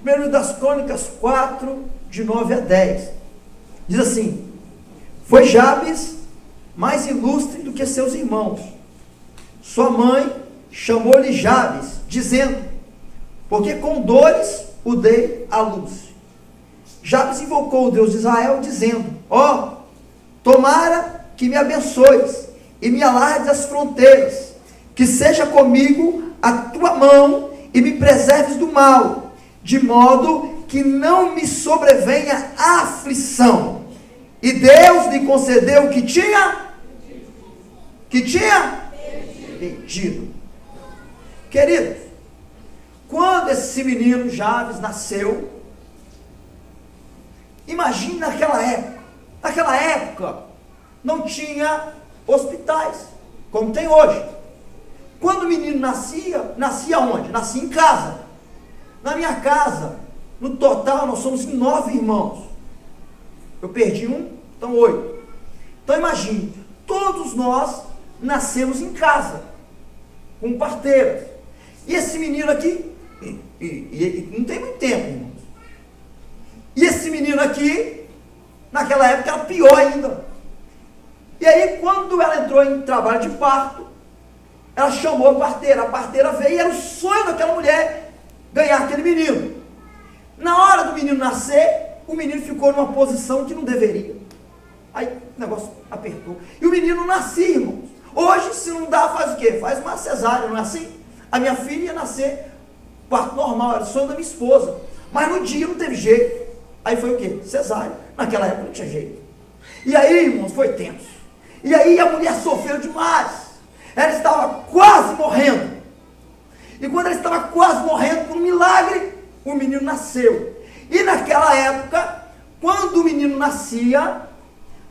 Primeiro das Crônicas 4, de 9 a 10. Diz assim: foi Jabes mais ilustre do que seus irmãos. Sua mãe chamou-lhe Jabes, dizendo: porque com dores o dei à luz. Jabes invocou o Deus de Israel, dizendo: ó, tomara que me abençoes e me alargues as fronteiras, que seja comigo a tua mão e me preserves do mal, de modo que não me sobrevenha aflição. E Deus lhe concedeu o que tinha pedido. Queridos, quando esse menino Jabes nasceu, imagine naquela época não tinha hospitais, como tem hoje. Quando o menino nascia onde? Nascia em casa. Na minha casa, no total, nós somos 9 irmãos. Eu perdi um, então 8. Então imagine, todos nós nascemos em casa, com parteiras. E esse menino aqui, e não tem muito tempo, irmãos. E esse menino aqui, naquela época, era pior ainda. E aí, quando ela entrou em trabalho de parto, ela chamou a parteira veio e era o sonho daquela mulher ganhar aquele menino. Na hora do menino nascer, o menino ficou numa posição que não deveria. Aí o negócio apertou. E o menino nascia, irmãos. Hoje, se não dá, faz o quê? Faz uma cesárea, não é assim? A minha filha ia nascer parto normal, era o sonho da minha esposa. Mas no dia não teve jeito. Aí foi o quê? Cesárea. Naquela época não tinha jeito. E aí, irmãos, foi tenso. E aí a mulher sofreu demais. Ela estava quase morrendo. E quando ela estava quase morrendo, por um milagre, o menino nasceu. E naquela época, quando o menino nascia,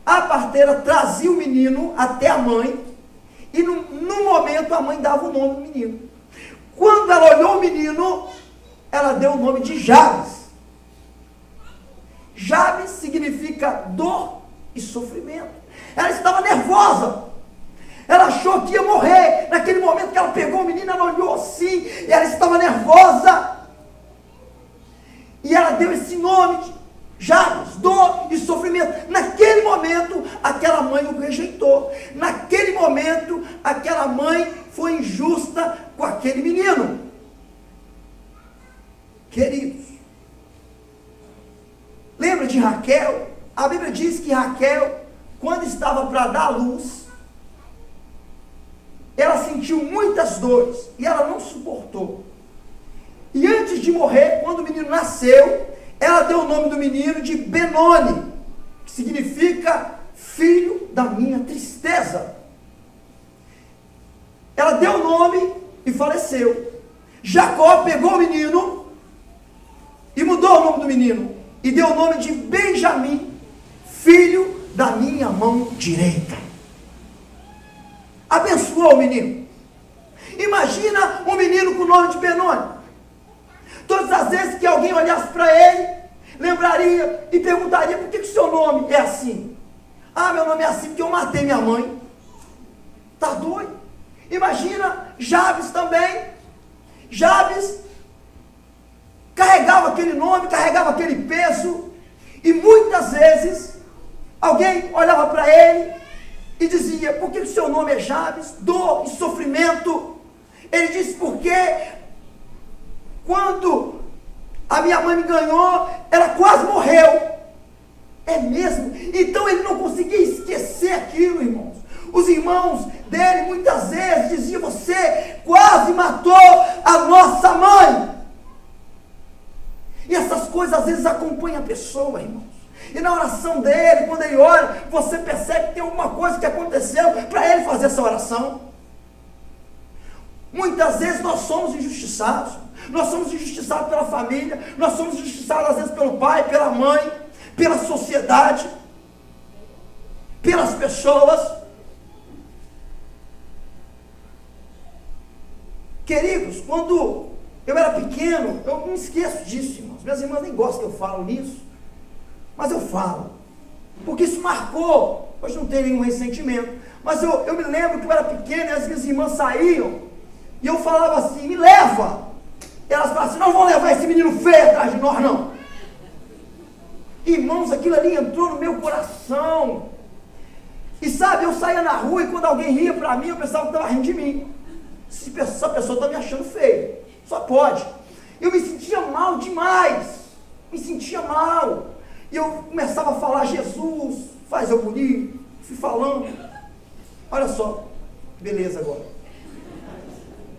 a parteira trazia o menino até a mãe. E no momento a mãe dava o nome do menino. Quando ela olhou o menino, ela deu o nome de Jabes. Jabes significa dor e sofrimento. Ela estava nervosa. Ela achou que ia morrer. Naquele momento que ela pegou o menino, ela olhou assim, e ela estava nervosa. E ela deu esse nome de Jabes, dor e sofrimento. Naquele momento, aquela mãe o rejeitou. Naquele momento, aquela mãe foi injusta com aquele menino. Queridos, lembra de Raquel? A Bíblia diz que Raquel, quando estava para dar à luz, ela sentiu muitas dores e ela não suportou. E antes de morrer, quando o menino nasceu, ela deu o nome do menino de Benoni, que significa filho da minha tristeza. Ela deu o nome e faleceu. Jacó pegou o menino e mudou o nome do menino e deu o nome de Benjamim, filho da minha mão direita. Abençoou o menino. Imagina um menino com o nome de Benoni. Todas as vezes que alguém olhasse para ele, lembraria e perguntaria: por que o seu nome é assim? Ah, meu nome é assim porque eu matei minha mãe. Está doido? Imagina Jabes também. Jabes carregava aquele nome, carregava aquele peso, e muitas vezes alguém olhava para ele e dizia: por que o seu nome é Jabes? Dor e sofrimento. Ele disse: porque quando a minha mãe me ganhou, ela quase morreu. É mesmo? Então ele não conseguia esquecer aquilo, irmãos. Os irmãos dele muitas vezes diziam: você quase matou a nossa mãe. E essas coisas às vezes acompanham a pessoa, irmãos. E na oração dele, quando ele ora, você percebe que tem alguma coisa que aconteceu para ele fazer essa oração. Muitas vezes nós somos injustiçados. Nós somos injustiçados pela família. Nós somos injustiçados às vezes pelo pai, pela mãe, pela sociedade, pelas pessoas. Queridos, quando eu era pequeno, eu não esqueço disso, irmãos. Minhas irmãs nem gostam que eu falo nisso, mas eu falo, porque isso marcou. Hoje não tenho nenhum ressentimento, mas eu me lembro que eu era pequeno e as minhas irmãs saíam, e eu falava assim: me leva. E elas falam assim, não vão levar esse menino feio atrás de nós, não. Irmãos, aquilo ali entrou no meu coração. E sabe, eu saía na rua e quando alguém ria para mim, eu pensava que estava rindo de mim. Essa pessoa está me achando feio. Só pode. Eu me sentia mal demais. Me sentia mal. E eu começava a falar, Jesus, faz eu bonito. Fui falando. Olha só. Beleza agora.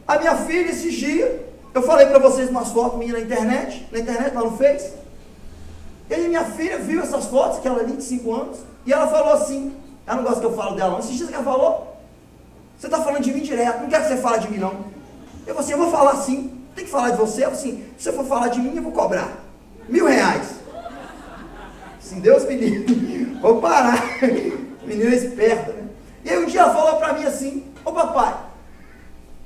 A minha filha, esses dias, eu falei para vocês umas fotos minhas na internet, lá no Face. E aí minha filha viu essas fotos, que ela é 25 anos, e ela falou assim, ela não gosta que eu falo dela, não. Esses dias que ela falou, você está falando de mim direto, não quero que você fale de mim, não. Eu falei assim, eu vou falar sim, tem que falar de você. Eu falei assim, se você for falar de mim, eu vou cobrar R$1.000. Assim, Deus me livre, vou parar. Menina esperta, né? E aí um dia ela falou para mim assim, ô papai,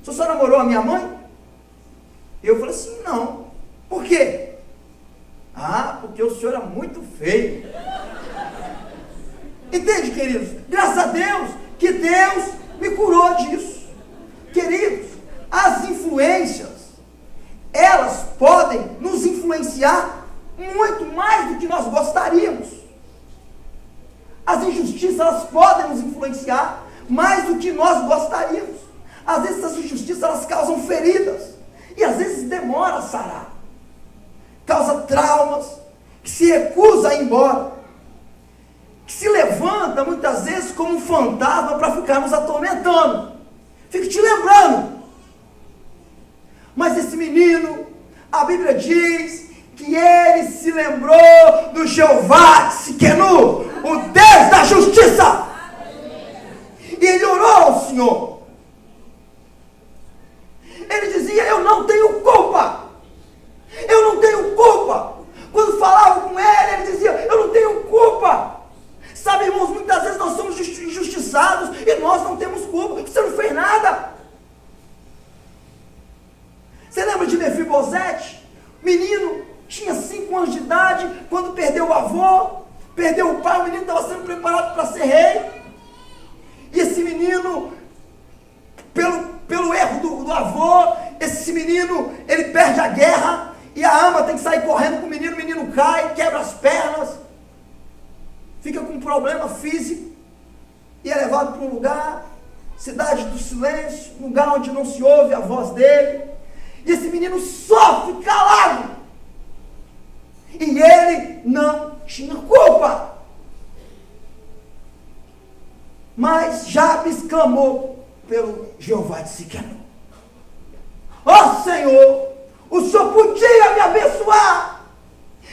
o senhor namorou a minha mãe? Eu falei assim, não. Por quê? Ah, porque o senhor é muito feio. Entende, queridos? Graças a Deus, que Deus me curou disso. Queridos, as influências, elas podem nos influenciar muito mais do que nós gostaríamos. As injustiças, elas podem nos influenciar mais do que nós gostaríamos. Às vezes essas injustiças, elas causam feridas. E às vezes demora a sarar. Causa traumas, que se recusa a ir embora. Que se levanta muitas vezes como um fantasma para ficar nos atormentando. Fica te lembrando. Mas esse menino, a Bíblia diz que ele se lembrou do Jeová Tsidkenu, o Deus da justiça. E ele orou ao Senhor. Ele dizia, eu não tenho culpa. Eu não tenho culpa. Quando falava com ele, ele dizia, eu não tenho culpa. Sabe, irmãos, muitas vezes nós somos injustiçados e nós não temos culpa. Você não fez nada. Você lembra de Mefibosete? Menino, tinha 5 anos de idade, quando perdeu o avô, perdeu o pai, o menino estava sendo preparado para ser rei. E esse menino, pelo erro do avô, esse menino, ele perde a guerra, e a ama tem que sair correndo com o menino cai, quebra as pernas, fica com um problema físico, e é levado para um lugar, cidade do silêncio, lugar onde não se ouve a voz dele, e esse menino sofre calado, e ele não tinha culpa. Mas Jabes clamou pelo Jeová Tsidkenu. Ó Senhor, o Senhor podia me abençoar.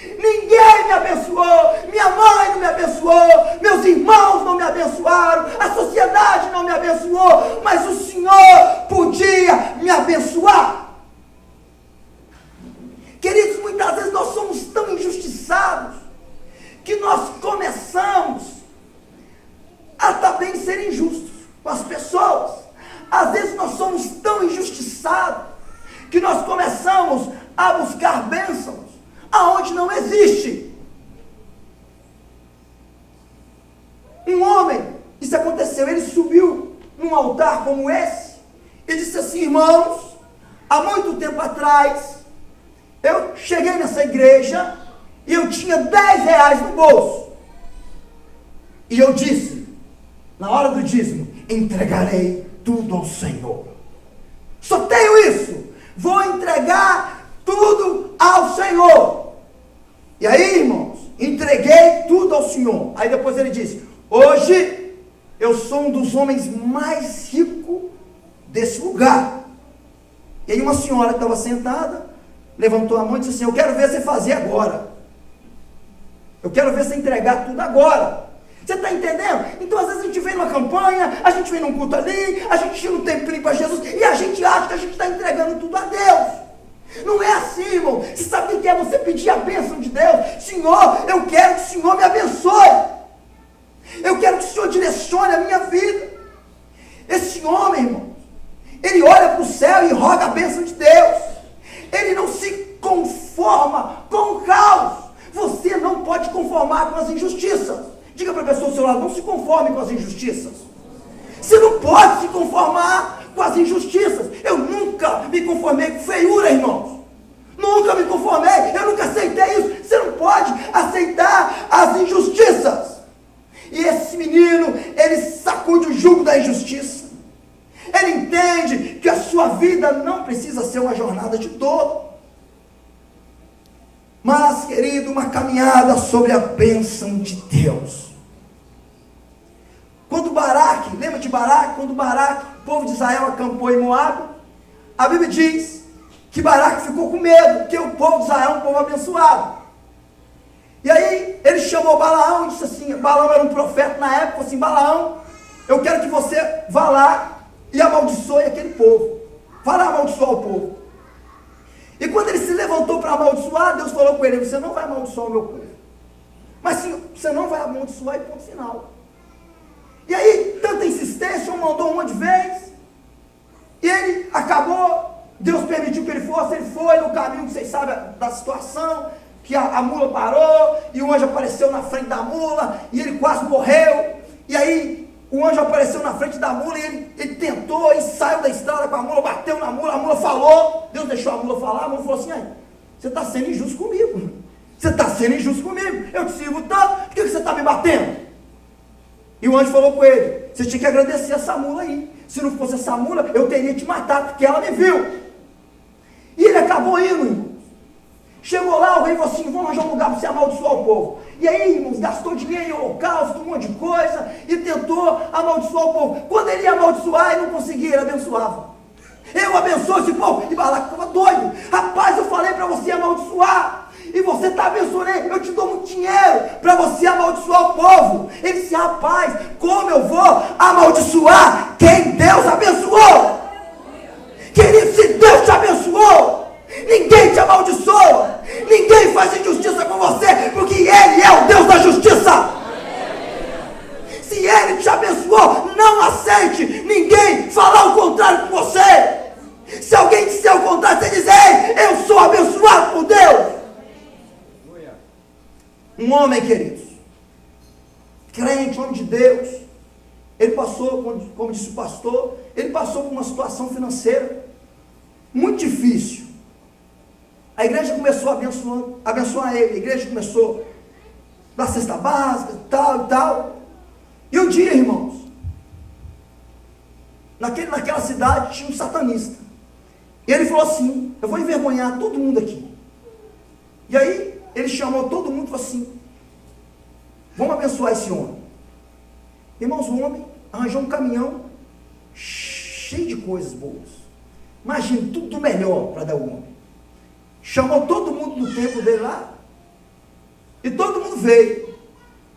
Ninguém me abençoou, minha mãe não me abençoou, meus irmãos não me abençoaram, a sociedade não me abençoou, mas o Senhor podia me abençoar. Queridos, muitas vezes nós somos tão injustiçados que nós começamos a também ser injustos com as pessoas. Às vezes nós somos tão injustiçados que nós começamos a buscar bênçãos aonde não existe. Um homem, isso aconteceu, ele subiu num altar como esse e disse assim, irmãos, há muito tempo atrás, eu cheguei nessa igreja e eu tinha R$10 no bolso. E eu disse, na hora do dízimo, entregarei tudo ao Senhor. Só tenho isso. Vou entregar tudo ao Senhor. E aí, irmãos, entreguei tudo ao Senhor. Aí depois ele disse, hoje eu sou um dos homens mais ricos desse lugar. E aí uma senhora que estava sentada, levantou a mão e disse assim, eu quero ver você fazer agora. Eu quero ver você entregar tudo agora. Você está entendendo? Então às vezes a gente vem numa campanha, a gente vem num culto ali, a gente tira um tempinho para Jesus e a gente acha que a gente está entregando tudo a Deus. Não é assim, irmão. Você sabe o que é você pedir a bênção de Deus? Senhor, eu quero que o Senhor me abençoe. Eu quero que o Senhor direcione a minha vida. Esse homem, irmão, ele olha para o céu e roga a bênção de Deus. Ele não se conforma com o caos. Você não pode conformar com as injustiças. Diga para a pessoa do seu lado, não se conforme com as injustiças. Você não pode se conformar com as injustiças. Eu nunca me conformei com feiura, irmãos. precisa ser uma jornada de dor. Mas, querido, uma caminhada sobre a bênção de Deus. Quando Baraque, lembra de Baraque? Quando Baraque, o povo de Israel acampou em Moabe, a Bíblia diz que Baraque ficou com medo, porque o povo de Israel é um povo abençoado. E aí ele chamou Balaão e disse assim, Balaão era um profeta na época, falou assim, Balaão, eu quero que você vá lá e amaldiçoe aquele povo. Vá lá amaldiçoar o povo. E quando ele se levantou para amaldiçoar, Deus falou com ele, você não vai amaldiçoar o meu povo. Mas sim, você não vai amaldiçoar e ponto final. E aí, tanta insistência, um mandou uma de vez, e ele acabou, Deus permitiu que ele fosse, ele foi no caminho que vocês sabem da situação, que a mula parou, e o anjo apareceu na frente da mula, e ele quase morreu, e aí o anjo apareceu na frente da mula, e ele tentou, e saiu da estrada com a mula, bateu na mula, a mula falou, Deus deixou a mula falar, a mula falou assim, você está sendo injusto comigo, você está sendo injusto comigo, eu te sirvo tanto, por que você está me batendo? E o anjo falou com ele, você tinha que agradecer essa mula aí, se não fosse essa mula, eu teria te matado, porque ela me viu. E ele acabou indo, irmãos. Chegou lá, alguém falou assim, vamos arranjar um lugar para você amaldiçoar o povo. E aí, irmãos, gastou dinheiro em holocausto, um monte de coisa, e tentou amaldiçoar o povo. Quando ele ia amaldiçoar, ele não conseguia, ele abençoava. Eu abençoo esse povo. E Balaque ficava doido. Rapaz, eu falei para você amaldiçoar. E você está abençoando, eu te dou muito dinheiro para você amaldiçoar o povo. Ele disse, rapaz, como eu vou amaldiçoar quem Deus abençoou? Querido, se Deus te abençoou, ninguém te amaldiçoa, ninguém faz injustiça com você, porque Ele é o Deus da justiça. Se Ele te abençoou, não aceite ninguém falar o contrário com você. Se alguém disser o contrário, você diz, ei, eu sou abençoado por Deus. Um homem, queridos, crente, homem de Deus, ele passou, como disse o pastor, ele passou por uma situação financeira muito difícil. A igreja começou a abençoar ele, a igreja começou a dar cesta básica, tal e tal. E um dia, irmãos, naquela cidade tinha um satanista. E ele falou assim, eu vou envergonhar todo mundo aqui. E aí, ele chamou todo mundo e falou assim, vamos abençoar esse homem. Irmãos, o homem arranjou um caminhão cheio de coisas boas. Imagina, tudo melhor para dar ao homem. Chamou todo mundo do templo dele lá. E todo mundo veio.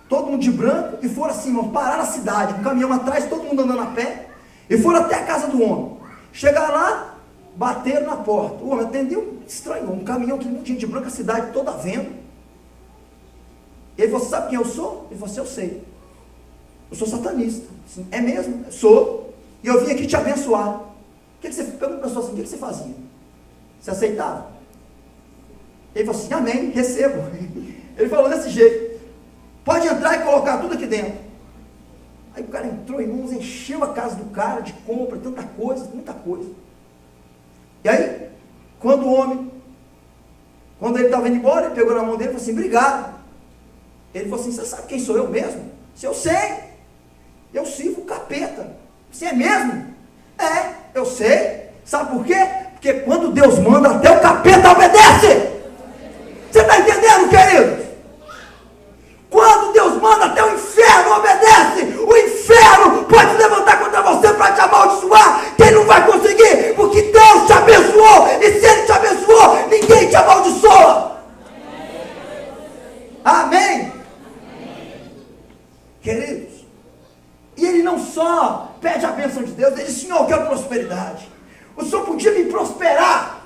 Todo mundo de branco. E foram assim, irmãos, parar na cidade. Um caminhão atrás, todo mundo andando a pé. E foram até a casa do homem. Chegaram lá, bateram na porta. O homem atendeu, estranhou. Um caminhão, todo mundo de branco, a cidade toda vendo. Ele falou, sabe quem eu sou? Ele falou assim, eu sei. Eu sou satanista. Assim, é mesmo? Sou. E eu vim aqui te abençoar. O que você perguntou assim, o que você fazia? Você aceitava? Ele falou assim, amém, recebo. Ele falou desse jeito, pode entrar e colocar tudo aqui dentro. Aí o cara entrou, irmãos, encheu a casa do cara de compra, tanta coisa, muita coisa. E aí, quando ele estava indo embora, ele pegou na mão dele e falou assim, obrigado. Ele falou assim, você sabe quem sou eu mesmo? Se eu sei, eu sirvo o capeta. Você é mesmo? É, eu sei. Sabe por quê? Porque quando Deus manda, até o capeta obedece. Você está entendendo, querido? Quando Deus manda, até o inferno obedece. O inferno pode se levantar contra você para te amaldiçoar, que ele não vai conseguir, porque Deus te abençoou. E se Ele te abençoou, ninguém te amaldiçoa. Amém? Queridos, e ele não só pede a bênção de Deus, ele diz, Senhor, eu quero prosperidade. O Senhor podia me prosperar.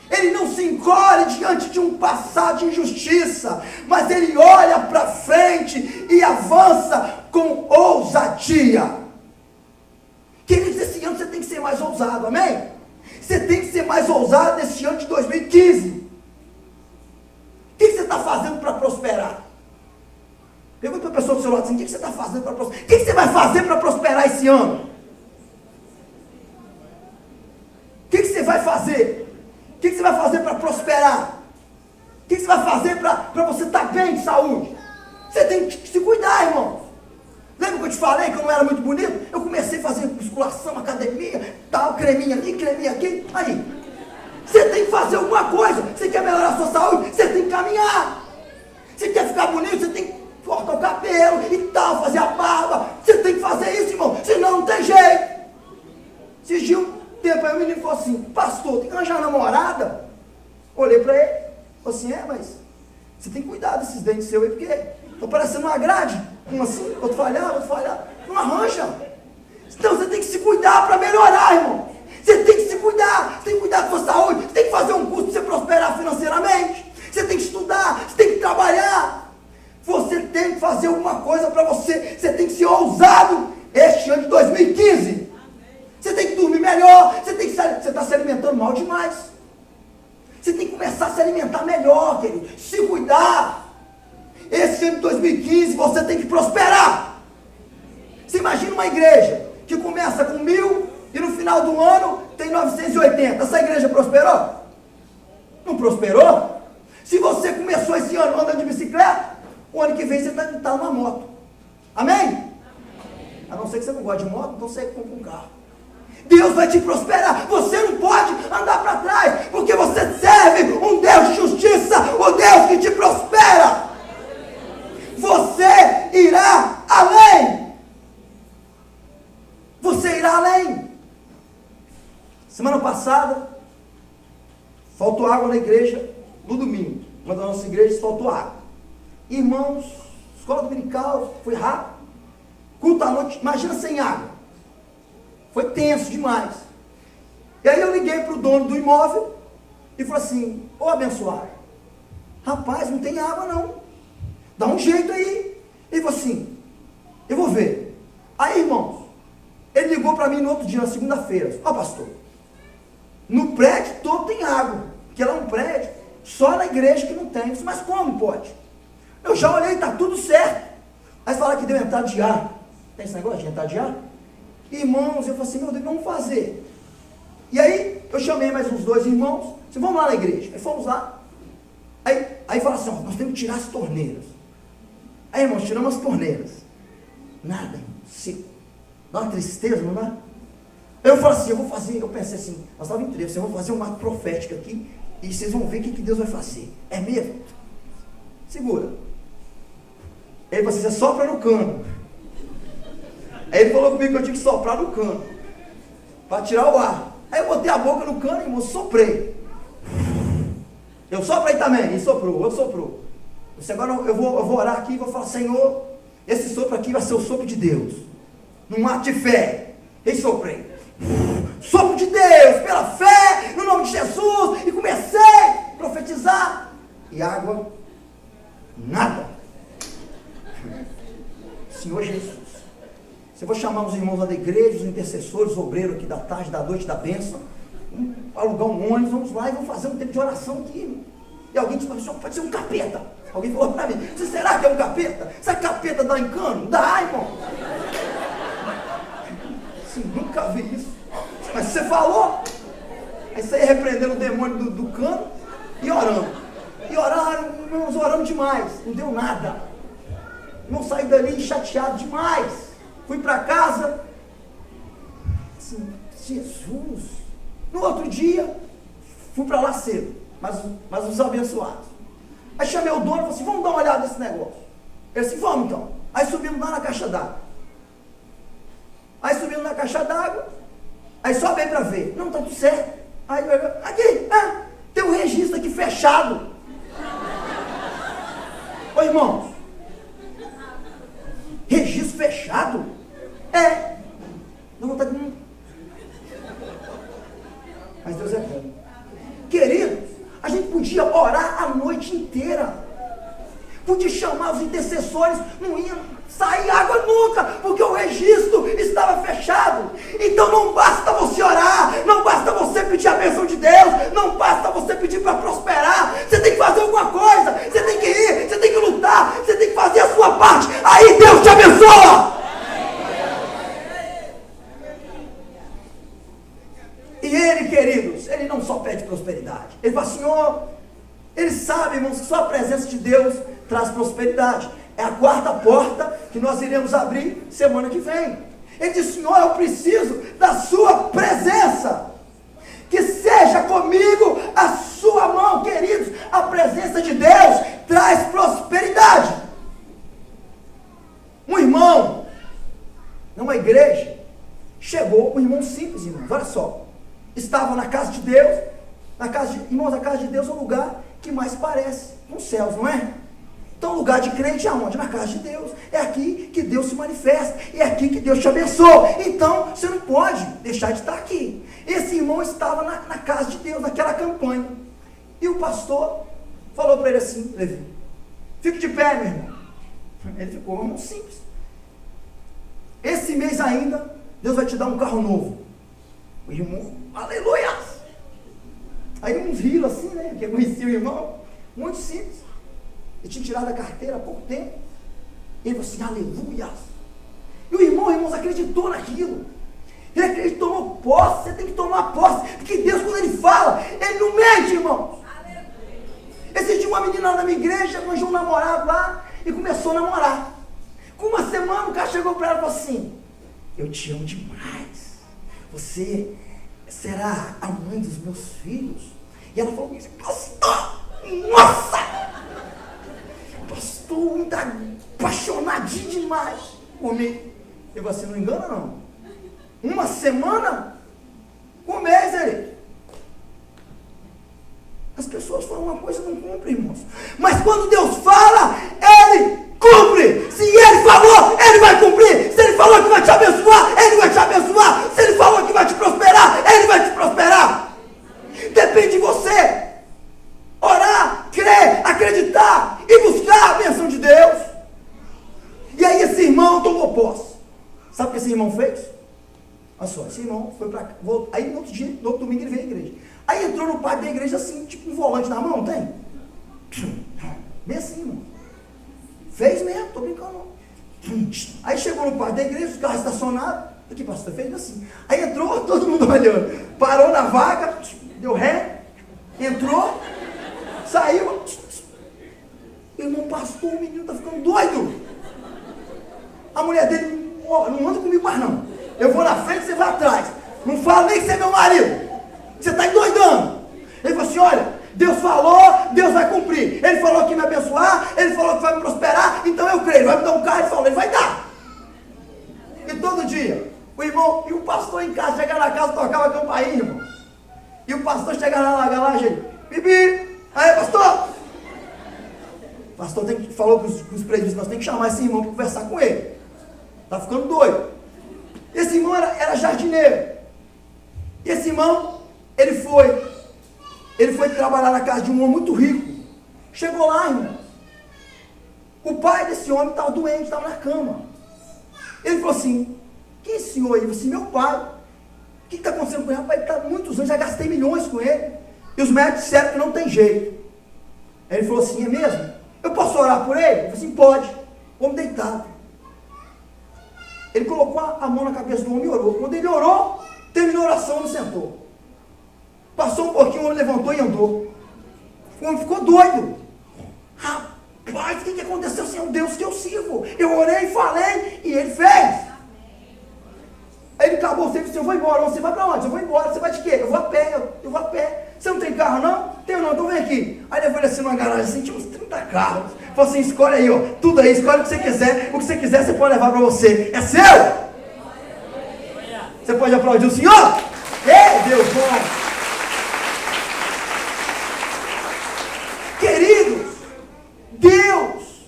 Ele não se encolhe diante de um passado de injustiça, mas ele olha para frente e avança com ousadia. Queridos, esse ano você tem que ser mais ousado, amém? Você tem que ser mais ousado nesse ano de 2015. O que você está fazendo para prosperar? Pergunta para a pessoa do seu lado assim, o que você está fazendo para prosperar? O que você vai fazer para prosperar esse ano? O que você vai fazer? O que você vai fazer para prosperar? O que você vai fazer para você estar bem de saúde? Você tem que se cuidar, irmão. Lembra que eu te falei que eu não era muito bonito? Eu comecei a fazer musculação, academia, tal, creminha ali, creminha aqui. Aí, você tem que fazer alguma coisa. Você quer melhorar a sua saúde? Você tem que caminhar. Você quer ficar bonito? Você tem que cortar o cabelo e tal, fazer a barba. Você tem que fazer isso, irmão. Senão não tem jeito. Esses dias um tempo aí o menino falou assim: pastor, tem que arranjar uma namorada? Olhei para ele, falei assim: mas você tem que cuidar desses dentes seus aí, porque estão parecendo uma grade. Um assim, outro falhar, outro falhar. Não arranja. Então você tem que se cuidar para melhorar, irmão. Você tem que se cuidar. Você tem que cuidar da sua saúde. Você tem que fazer um curso para você prosperar financeiramente. Você tem que estudar. Você tem que trabalhar. Você tem que fazer alguma coisa para você. Você tem que ser ousado este ano de 2015. Você tem que dormir melhor. Você está se alimentando mal demais. Você tem que começar a se alimentar melhor, querido. Se cuidar. Esse ano de 2015 você tem que prosperar. Você imagina uma igreja que começa com 1.000 e no final do ano tem 980. Essa igreja prosperou? Não prosperou? Se você começou esse ano andando de bicicleta, o ano que vem você está numa moto. Amém? A não ser que você não goste de moto, então você compra um carro. Deus vai te prosperar. Você não pode andar para trás, porque você serve um Deus de justiça, o Deus que te prospera. Você irá além. Você irá além. Semana passada, faltou água na igreja no domingo. Uma das nossas igrejas faltou água. Irmãos, escola dominical, foi rápido. Culto à noite, imagina sem água. Foi tenso demais. E aí eu liguei para o dono do imóvel e falei assim: ô abençoado, rapaz, não tem água não. Dá um jeito aí. Ele falou assim: eu vou ver. Aí, irmãos, ele ligou para mim no outro dia, na segunda-feira. Ó, pastor, no prédio todo tem água, porque lá é um prédio, só na igreja que não tem. Eu disse: mas como pode? Eu já olhei, está tudo certo. Aí falaram que deu entrada de ar. Tem esse negócio de entrada de ar? Irmãos, eu falei assim: meu Deus, vamos fazer. E aí, eu chamei mais uns 2 irmãos, disse: vamos lá na igreja. Aí fomos lá. Aí falaram assim: ó, nós temos que tirar as torneiras. Aí, irmãos, tiramos as torneiras. Nada, irmão, seco. Dá uma tristeza, não dá? Eu falei assim: eu pensei assim, nós estávamos em 3, eu vou fazer uma profética aqui, e vocês vão ver o que Deus vai fazer. É mesmo? Segura. Ele falou assim: você sopra no cano. Aí ele falou comigo que eu tinha que soprar no cano, para tirar o ar. Aí eu botei a boca no cano, irmão, soprei. Eu soprei também, ele soprou, eu soprou. Agora eu vou orar aqui e vou falar: Senhor, esse sopro aqui vai ser o sopro de Deus, num ato de fé. E soprei. Sopro de Deus, pela fé, no nome de Jesus. E comecei a profetizar. E água, nada. Senhor Jesus, eu vou chamar os irmãos lá da igreja, os intercessores, os obreiros aqui da tarde, da noite, da bênção. Vamos alugar um ônibus, vamos lá e vamos fazer um tempo de oração aqui. E alguém disse: pode ser um capeta. Alguém falou para mim: você será que é um capeta? Será que capeta dá em cano? Dá, irmão. Assim, nunca vi isso. Mas você falou. Aí você ia repreendendo o demônio do cano e orando. E oraram, irmãos, orando demais. Não deu nada. Irmão, saí dali chateado demais. Fui para casa. Assim, Jesus. No outro dia, fui para lá cedo. Mas os abençoados. Aí chamei o dono e falei assim: vamos dar uma olhada nesse negócio. Ele disse: vamos então. Aí subimos lá na caixa d'água. Aí subimos na caixa d'água. Aí só veio para ver. Não, tá tudo certo. Aí aqui, tem um registro aqui fechado. Ô irmãos, registro fechado? É. Não tá. Mas Deus é bom. Queridos, a gente podia orar a noite inteira. Podia chamar os intercessores, não ia sair água nunca, porque o registro estava fechado. Então não basta você orar, não basta você pedir a bênção de Deus, não basta você pedir para prosperar. Você tem que fazer alguma coisa, você tem que ir, você tem que lutar, você tem que fazer a sua parte. Aí Deus te abençoa. E Ele, queridos, Ele não só pede prosperidade. Ele fala: Senhor, Ele sabe, irmãos, que só a presença de Deus traz prosperidade. É a quarta porta que nós iremos abrir semana que vem. Ele disse: Senhor, eu preciso da sua presença. Que seja comigo a sua mão, queridos. A presença de Deus traz prosperidade. Um irmão, numa igreja, chegou um irmão simples, irmãos, olha só. Estava na casa de Deus. Irmãos, a casa de Deus é o lugar que mais parece com os céus, não é? Então, o lugar de crente é onde? Na casa de Deus. É aqui que Deus se manifesta. É aqui que Deus te abençoa. Então, você não pode deixar de estar aqui. Esse irmão estava na casa de Deus, naquela campanha. E o pastor falou para ele assim: Levi, fique de pé, meu irmão. Ele ficou um irmão simples. Esse mês ainda, Deus vai te dar um carro novo. O irmão, aleluia! Aí uns riram assim, né? Porque conhecia o irmão. Muito simples. Ele tinha tirado a carteira há pouco tempo. Ele falou assim: aleluia. E o irmão, irmãos, acreditou naquilo. Ele acreditou, tomou posse. Você tem que tomar posse, porque Deus, quando Ele fala, Ele não mente, irmãos. Esse dia uma menina lá na minha igreja arranjou um namorado lá e começou a namorar. Com uma semana o cara chegou para ela e falou assim: eu te amo demais. Você será a mãe dos meus filhos? E ela falou: pastor, nossa! Pastor, está apaixonadinho demais por mim. Eu falei assim: não engana não. Uma semana, um mês ele. As pessoas falam uma coisa e não cumprem, irmãos. Mas quando Deus fala, Ele cumpre. Se Ele falou, Ele vai cumprir. Se Ele falou que vai te abençoar, Ele vai te abençoar. Se Ele falou que vai te prosperar, Ele vai te prosperar. Depende de você orar, crer, acreditar e buscar a bênção de Deus. E aí esse irmão tomou posse. Sabe o que esse irmão fez? Olha só, esse irmão foi para cá. Aí no outro dia, no outro domingo ele veio à igreja. Aí entrou no pátio da igreja assim, tipo um volante na mão, tem? Bem assim, irmão. Fez mesmo, tô brincando não. Aí chegou no pátio da igreja, os carros estacionados. Aqui, pastor, fez assim. Aí entrou, todo mundo olhando. Parou na vaga, deu ré, entrou, saiu. Irmão, pastor, o menino tá ficando doido. A mulher dele: não anda comigo mais não. Eu vou na frente, você vai atrás. Não fala nem que você é meu marido. Você está endoidando. Ele falou assim: olha, Deus falou, Deus vai cumprir. Ele falou que vai me abençoar, Ele falou que vai me prosperar, então eu creio. Ele vai me dar um carro, Ele falou, Ele vai dar. E todo dia, o irmão e o pastor em casa, chegava na casa, tocava a campainha, irmão. E o pastor chegava lá na garagem: Bibi, aí pastor. O pastor falou com os presbíteros: nós temos que chamar esse irmão para conversar com ele. Está ficando doido. Esse irmão era jardineiro. E esse irmão, ele foi trabalhar na casa de um homem muito rico. Chegou lá, irmão. O pai desse homem estava doente, estava na cama. Ele falou assim: quem é esse senhor aí? Eu falei assim: meu pai. O que está acontecendo com ele? Rapaz, ele está há muitos anos, já gastei milhões com ele. E os médicos disseram que não tem jeito. Aí ele falou assim: é mesmo? Eu posso orar por ele? Eu falei assim: pode. Homem deitado. Ele colocou a mão na cabeça do homem e orou. Quando ele orou, terminou a oração, ele sentou. Passou um pouquinho, o homem levantou e andou. O homem ficou doido. Rapaz, o que aconteceu? Assim, é o Deus que eu sirvo. Eu orei, falei e ele fez. Aí ele acabou, você disse: eu vou embora. Você vai para onde? Eu vou embora. Você vai de quê? Eu vou a pé. Eu vou a pé. Você não tem carro não? Tenho não, então vem aqui. Aí levou ele assim numa garagem, assim, tinha uns 30 carros. Falou assim: escolhe aí, ó, tudo aí, escolhe o que você quiser. O que você quiser você pode levar para você. É seu? Você pode aplaudir o Senhor? Ei, Deus bom! Queridos, Deus,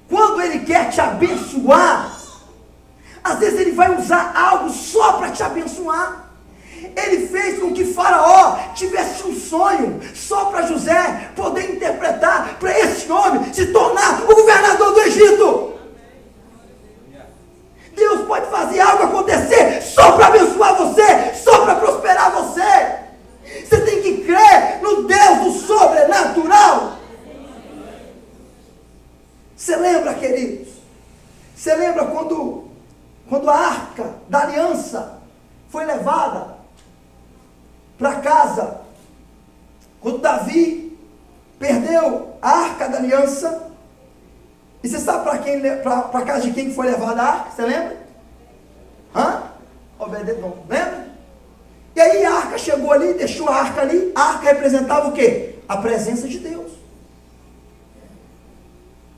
quando Ele quer te abençoar, às vezes Ele vai usar algo só para te abençoar. Ele fez com que Faraó tivesse um sonho só para José poder interpretar, para esse homem se tornar o governador do Egito. Deus pode fazer algo acontecer só para abençoar você, só para prosperar você. Você tem que crer no Deus do sobrenatural. Você lembra, queridos? Você lembra quando a arca da aliança foi levada para casa? Quando Davi perdeu a arca da aliança, E você sabe para casa de quem foi levada a arca? Você lembra? Obededom, lembra? E aí a arca chegou ali, deixou a arca ali. A arca representava o quê? A presença de Deus.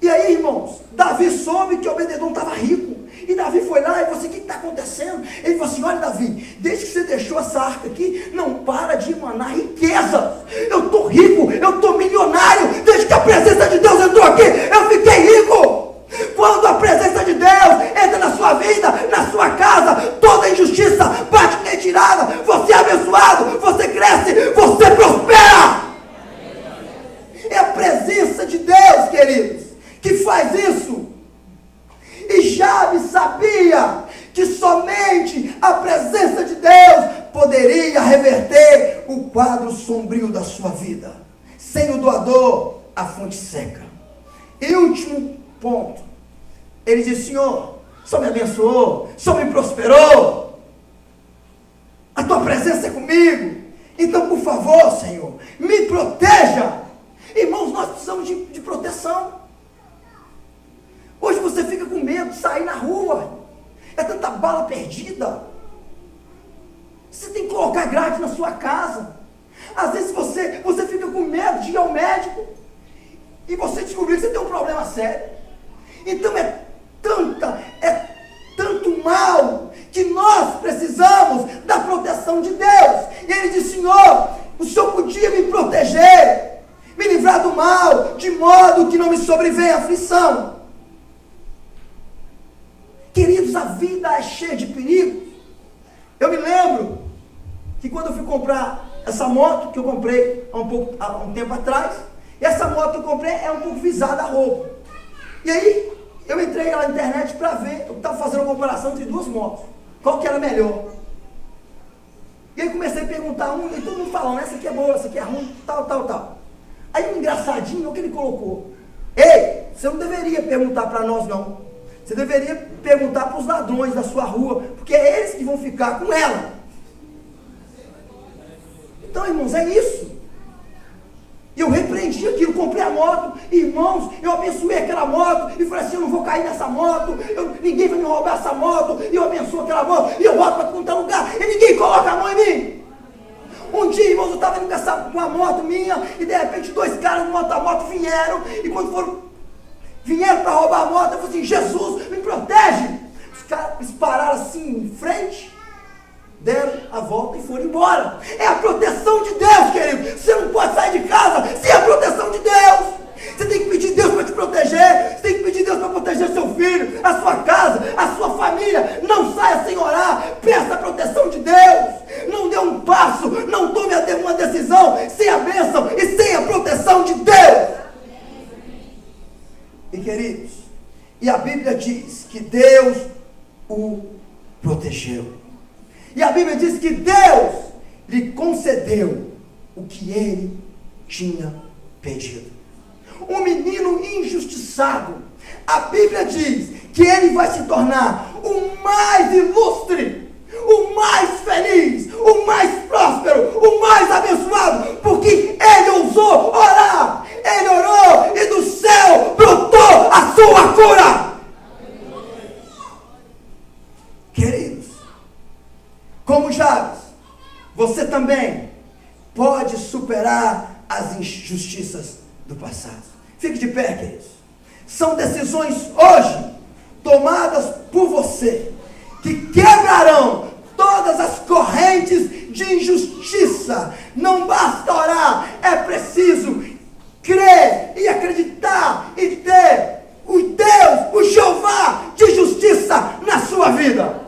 E aí, irmãos, Davi soube que Obededom estava rico. E Davi foi lá e falou assim: o que está acontecendo? Ele falou assim: olha, Davi, desde que você deixou essa arca aqui, não para de emanar riqueza. Eu estou rico, eu estou milionário. Desde que a presença de Deus entrou aqui, eu fiquei rico. Quando a presença de Deus entra na sua vida, na sua casa, toda injustiça bate em retirada. Você é abençoado, você cresce, você prospera. É a presença de Deus, queridos, que faz isso. E Jabes sabia que somente a presença de Deus poderia reverter o quadro sombrio da sua vida. Sem o doador, a fonte seca. E último ponto, ele disse: Senhor, só me abençoou, só me prosperou, a tua presença é comigo, então por favor, Senhor, me proteja. Irmãos, nós precisamos de proteção. Hoje você fica com medo de sair na rua, é tanta bala perdida. Você tem que colocar grade na sua casa. Às vezes você fica com medo de ir ao médico e você descobrir que você tem um problema sério. Então é tanto mal que nós precisamos da proteção de Deus. E ele disse: Senhor, o Senhor podia me proteger, me livrar do mal, de modo que não me sobrevenha aflição. Queridos, a vida é cheia de perigos. Eu me lembro que quando eu fui comprar essa moto que eu comprei há um tempo atrás, e essa moto que eu comprei é um pouco visada a roubo. E aí eu entrei lá na internet para ver, eu estava fazendo uma comparação entre duas motos, qual que era melhor. E aí comecei a perguntar e todo mundo falando: essa aqui é boa, essa aqui é ruim, tal. Aí um engraçadinho, o que ele colocou: ei, você não deveria perguntar para nós não. Você deveria perguntar para os ladrões da sua rua, porque é eles que vão ficar com ela. Então, irmãos, é isso. E eu repreendi aquilo, comprei a moto, irmãos, eu abençoei aquela moto, e falei assim: eu não vou cair nessa moto, ninguém vai me roubar essa moto, e eu abençoo aquela moto, e eu volto para qualquer lugar, e ninguém coloca a mão em mim. Um dia, irmãos, eu estava indo com a moto minha, e de repente 2 caras no moto vieram, e quando vieram para roubar a moto, eu falei assim: Jesus, me protege. Os caras pararam assim em frente, deram a volta e foram embora. É a proteção de Deus, querido. Você não pode sair de casa sem a proteção de Deus. Você tem que pedir Deus para te proteger. Você tem que pedir Deus para proteger seu filho, a sua casa, a sua família. Não saia sem orar. Peça a proteção de Deus. Não dê um passo, não tome uma decisão sem a bênção e sem a proteção de Deus. E queridos, e a Bíblia diz que Deus o protegeu. E a Bíblia diz que Deus lhe concedeu o que ele tinha pedido. Um menino injustiçado, a Bíblia diz que ele vai se tornar o mais ilustre, o mais feliz, o mais próspero, o mais abençoado, porque ele ousou orar. Ele orou e do céu brotou a sua cura. Queridos, como Jabes, você também pode superar as injustiças do passado. Fique de pé, queridos. São decisões hoje tomadas por você que quebrarão todas as correntes de injustiça. Não basta orar, é preciso crer e acreditar e ter o Deus, o Jeová de justiça na sua vida.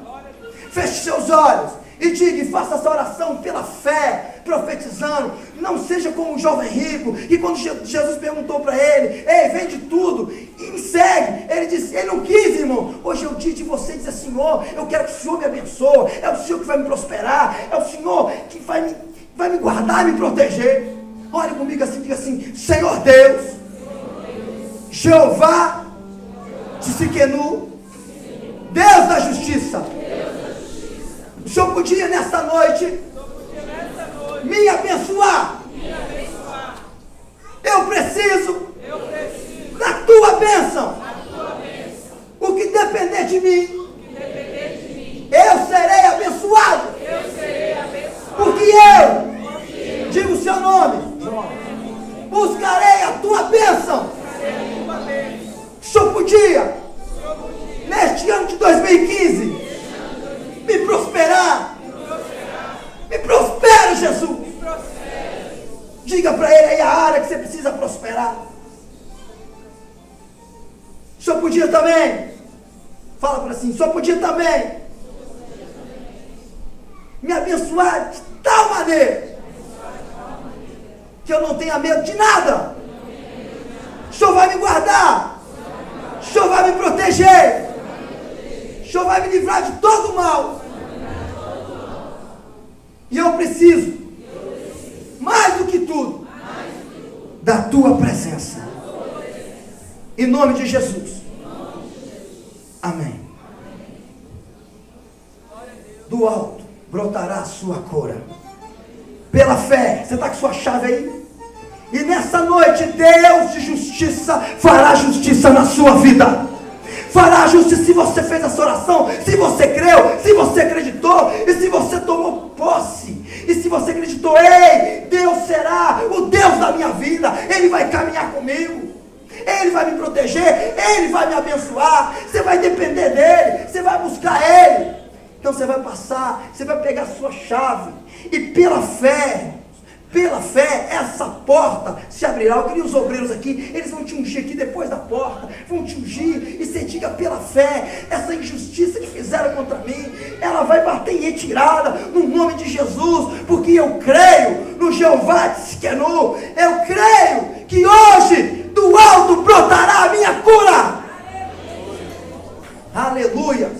Feche seus olhos e diga, e faça essa oração pela fé, profetizando. Não seja como o jovem rico, que quando Jesus perguntou para ele: ei, vende tudo e me segue, ele disse, ele não quis, irmão. Hoje é o dia de você dizer: Senhor, eu quero que o Senhor me abençoe, é o Senhor que vai me prosperar, é o Senhor que vai me guardar e me proteger. Olha comigo assim, diga assim: Senhor Deus, Jeová de Siquenu, Deus da justiça, o Senhor podia nessa noite me abençoar. Eu preciso da tua bênção. podia, neste ano de 2015, me prosperar. Me prospera, Jesus. Diga para ele aí a área que você precisa prosperar. O senhor podia também. Fala para assim, o senhor podia também me abençoar de tal maneira que eu não tenha medo de nada. O senhor vai me guardar. O senhor vai me proteger. O senhor vai me livrar de todo o mal. E eu preciso, mais do que tudo, da tua presença. Em nome de Jesus. Amém. Do alto brotará a sua cura. Pela fé. Você está com sua chave aí? E nessa noite, Deus de justiça fará justiça na sua vida. Fará justiça se você fez essa oração, se você creu, se você acreditou, e se você tomou posse, e se você acreditou, ei, Deus será o Deus da minha vida, Ele vai caminhar comigo, Ele vai me proteger, Ele vai me abençoar, você vai depender dEle, você vai buscar Ele. Então você vai passar, você vai pegar a sua chave, e pela fé, essa porta se abrirá. Eu queria os obreiros aqui, eles vão te ungir aqui depois da porta, vão te ungir, e você diga pela fé, essa injustiça que fizeram contra mim, ela vai bater em retirada, no nome de Jesus, porque eu creio no Jeová Tsidkenu, eu creio que hoje, do alto brotará a minha cura. Aleluia.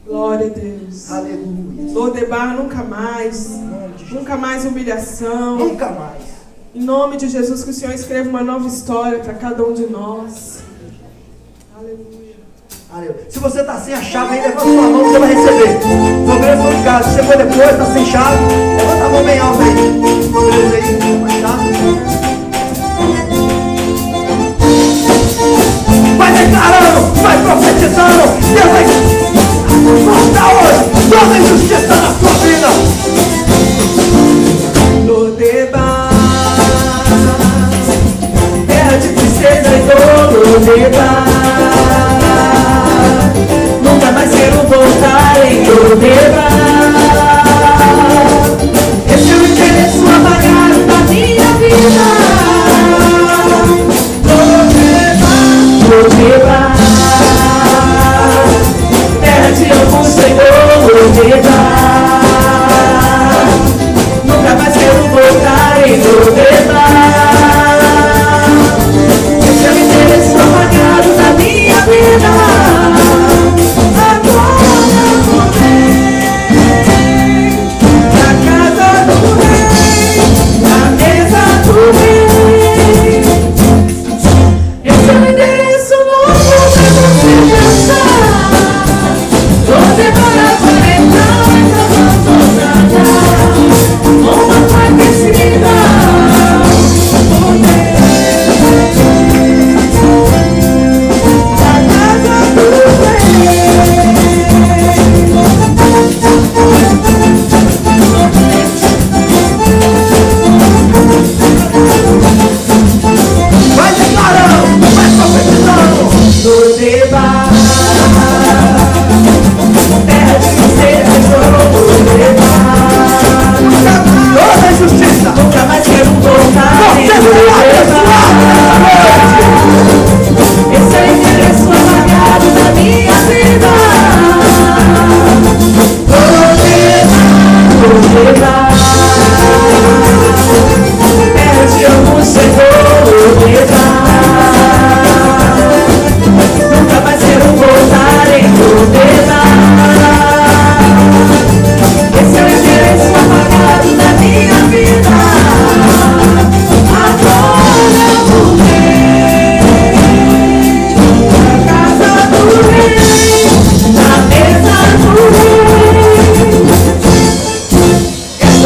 Glória a Deus. Aleluia. Lodebar nunca mais. Nunca mais humilhação. Nunca mais. Em nome de Jesus, que o Senhor escreva uma nova história para cada um de nós. Aleluia. Aleluia. Se você está sem a chave aí, levanta sua mão, você vai receber. Os obreiros vão em casa. Se você for depois, está sem chave, levanta a mão bem alta aí. Os obreiros aí, com a chave. Vai declarando, vai profetizando. Deus vai cortar hoje toda injustiça na sua vida. Lodebar, terra de tristeza e dor. Lodebar, nunca mais quero voltar em Lodebar. Esse é o endereço apagado da minha vida. Lodebar, de algum Senhor, Lodebar, nunca mais quero voltar em Lodebar. Esse é o endereço apagado da minha vida. Agora vou na casa do rei, na mesa do rei. Esse é o endereço novo pra você dançar. Lodebar aparentar essa uma parecida. A casa do rei. Vai declarando, vai profetizando. Lodebar, terra de tristeza e dor. Lodebar, Toda injustiça. nunca mais quero voltar em Lodebar. Esse é o endereço apagado da minha vida. Lodebar, terra de algum Senhor. Lodebar, nunca mais quero voltar em Lodebar. Esse é o endereço apagado da minha vida. Agora eu vou na casa do rei, na mesa do rei. Esse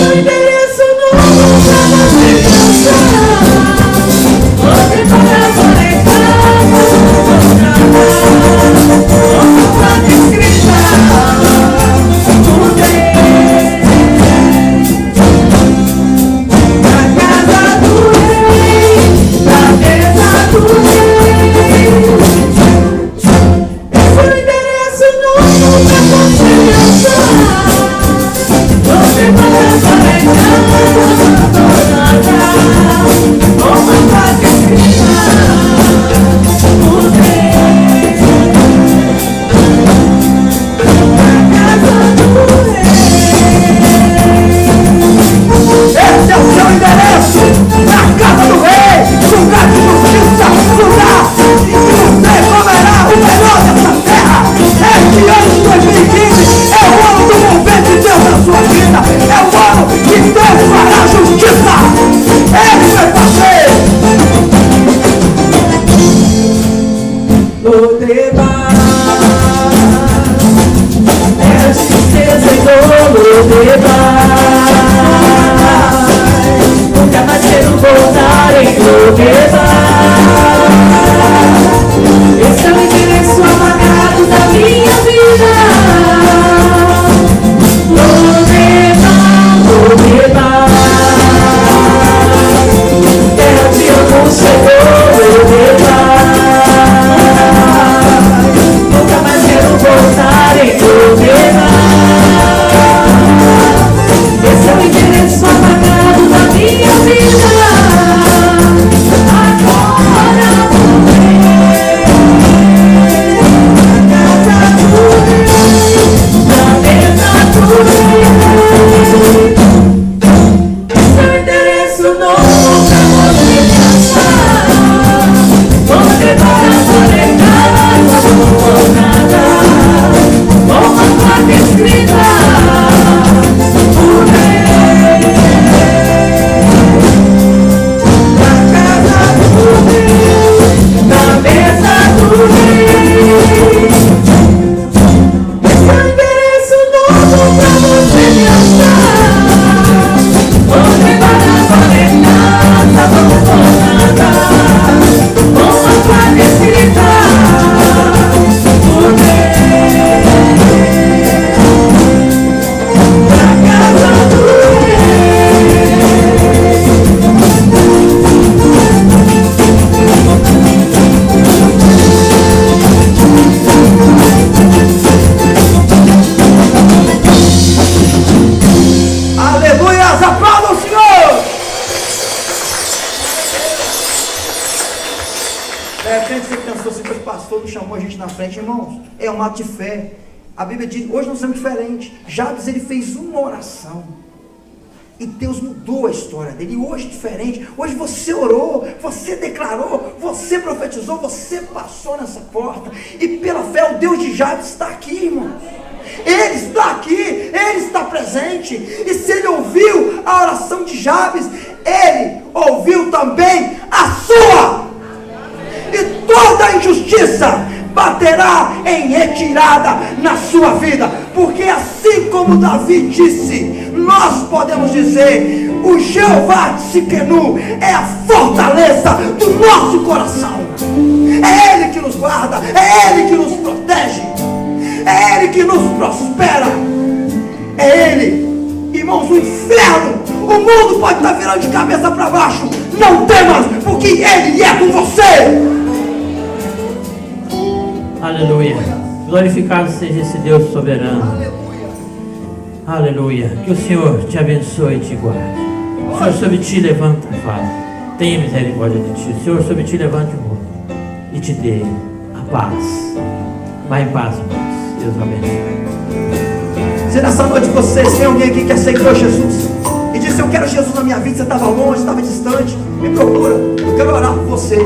na frente, irmãos. É um ato de fé. A Bíblia diz, hoje nós somos diferentes. Jabes, ele fez uma oração. E Deus mudou a história dele. E hoje diferente. Hoje você orou, você declarou, você profetizou, você passou nessa porta. E pela fé o Deus de Jabes está aqui, irmãos. Ele está aqui, ele está presente. E se ele ouviu a oração de Jabes, ele ouviu também a sua. E toda injustiça baterá em retirada na sua vida, porque assim como Davi disse, nós podemos dizer: o Jeová Tsidkenu é a fortaleza do nosso coração. É Ele que nos guarda, é Ele que nos protege, é Ele que nos prospera, é Ele. Irmãos, o inferno, o mundo pode estar virando de cabeça para baixo, não temas, porque Ele é com você. Aleluia. Glorificado seja esse Deus soberano. Aleluia. Que o Senhor te abençoe e te guarde. O Senhor sobre ti levanta a face. Tenha misericórdia de ti. O Senhor sobre ti levante o rosto e te dê a paz. Vai em paz, irmãos. Deus abençoe. Se nessa noite vocês tem alguém aqui que aceitou Jesus e disse: eu quero Jesus na minha vida, você estava longe, estava distante, me procura, eu quero orar por você.